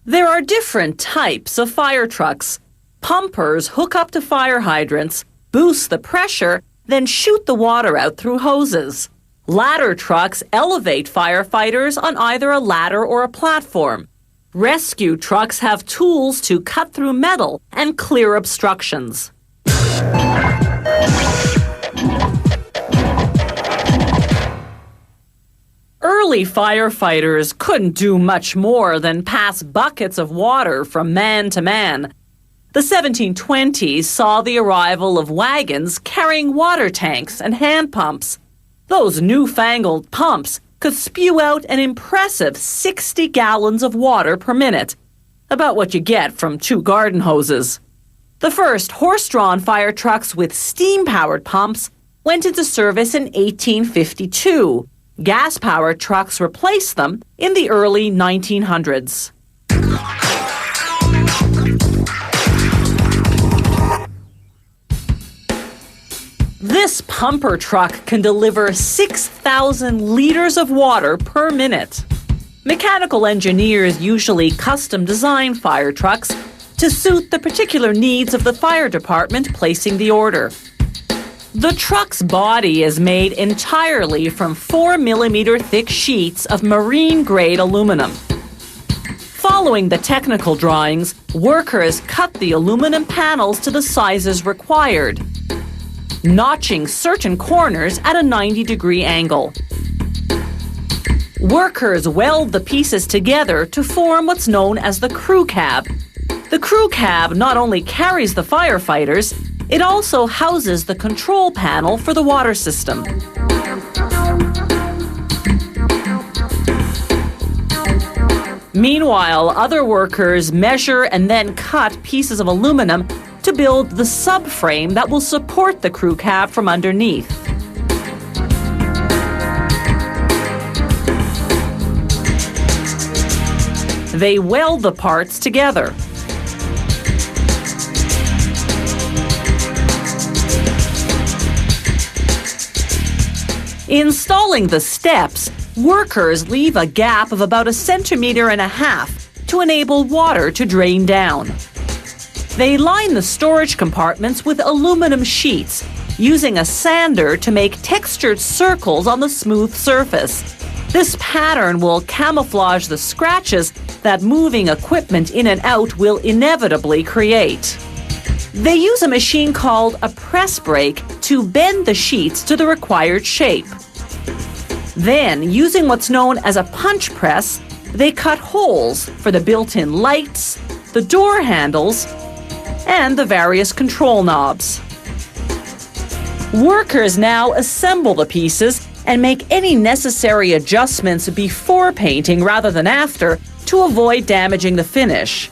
There are different types of fire trucks. Pumpers hook up to fire hydrants, boost the pressure, then shoot the water out through hoses. Ladder trucks elevate firefighters on either a ladder or a platform. Rescue trucks have tools to cut through metal and clear obstructions. Early firefighters couldn't do much more than pass buckets of water from man to man. The 1720s saw the arrival of wagons carrying water tanks and hand pumps. Those newfangled pumps could spew out an impressive 60 gallons of water per minute, about what you get from 2 garden hoses. The first horse-drawn fire trucks with steam-powered pumps went into service in 1852. Gas-powered trucks replaced them in the early 1900s. This pumper truck can deliver 6,000 liters of water per minute. Mechanical engineers usually custom design fire trucks to suit the particular needs of the fire department placing the order. The truck's body is made entirely from 4mm thick sheets of marine-grade aluminum. Following the technical drawings, workers cut the aluminum panels to the sizes required, notching certain corners at a 90-degree angle. Workers weld the pieces together to form what's known as the crew cab. The crew cab not only carries the firefighters, it also houses the control panel for the water system. Meanwhile, other workers measure and then cut pieces of aluminum to build the subframe that will support the crew cab from underneath. They weld the parts together. Installing the steps, workers leave a gap of about 1.5 centimeters to enable water to drain down. They line the storage compartments with aluminum sheets, using a sander to make textured circles on the smooth surface. This pattern will camouflage the scratches that moving equipment in and out will inevitably create. They use a machine called a press brake to bend the sheets to the required shape. Then, using what's known as a punch press, they cut holes for the built-in lights, the door handles, and the various control knobs. Workers now assemble the pieces and make any necessary adjustments before painting rather than after to avoid damaging the finish.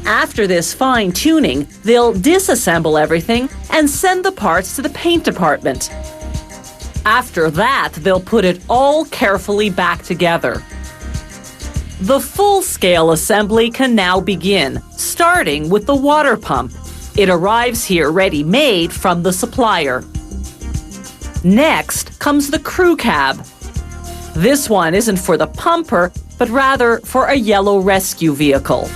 After this fine-tuning, they'll disassemble everything and send the parts to the paint department. After that, they'll put it all carefully back together. The full-scale assembly can now begin, starting with the water pump. It arrives here ready-made from the supplier. Next comes the crew cab. This one isn't for the pumper, but rather for a yellow rescue vehicle.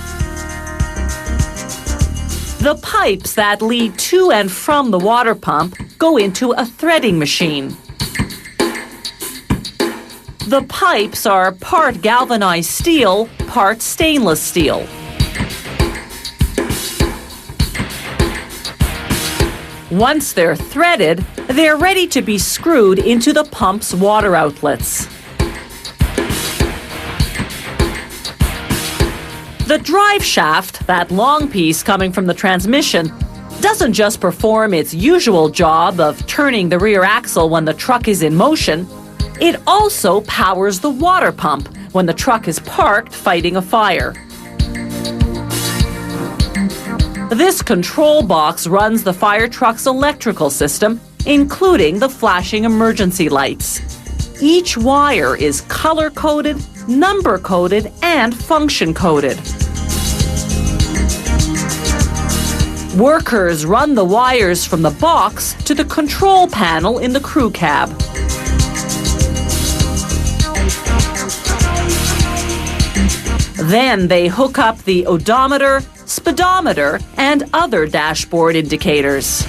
The pipes that lead to and from the water pump go into a threading machine. The pipes are part galvanized steel, part stainless steel. Once they're threaded, they're ready to be screwed into the pump's water outlets. The drive shaft, that long piece coming from the transmission, doesn't just perform its usual job of turning the rear axle when the truck is in motion, it also powers the water pump when the truck is parked fighting a fire. This control box runs the fire truck's electrical system, including the flashing emergency lights. Each wire is color-coded, number-coded, and function-coded. Workers run the wires from the box to the control panel in the crew cab. Then they hook up the odometer, speedometer, and other dashboard indicators.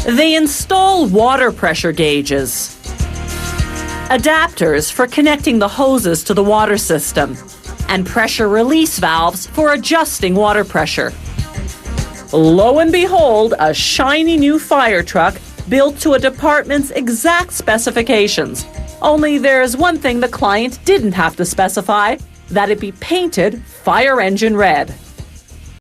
They install water pressure gauges, adapters for connecting the hoses to the water system, and pressure release valves for adjusting water pressure. Lo and behold, a shiny new fire truck built to a department's exact specifications. Only there's one thing the client didn't have to specify, that it be painted fire engine red.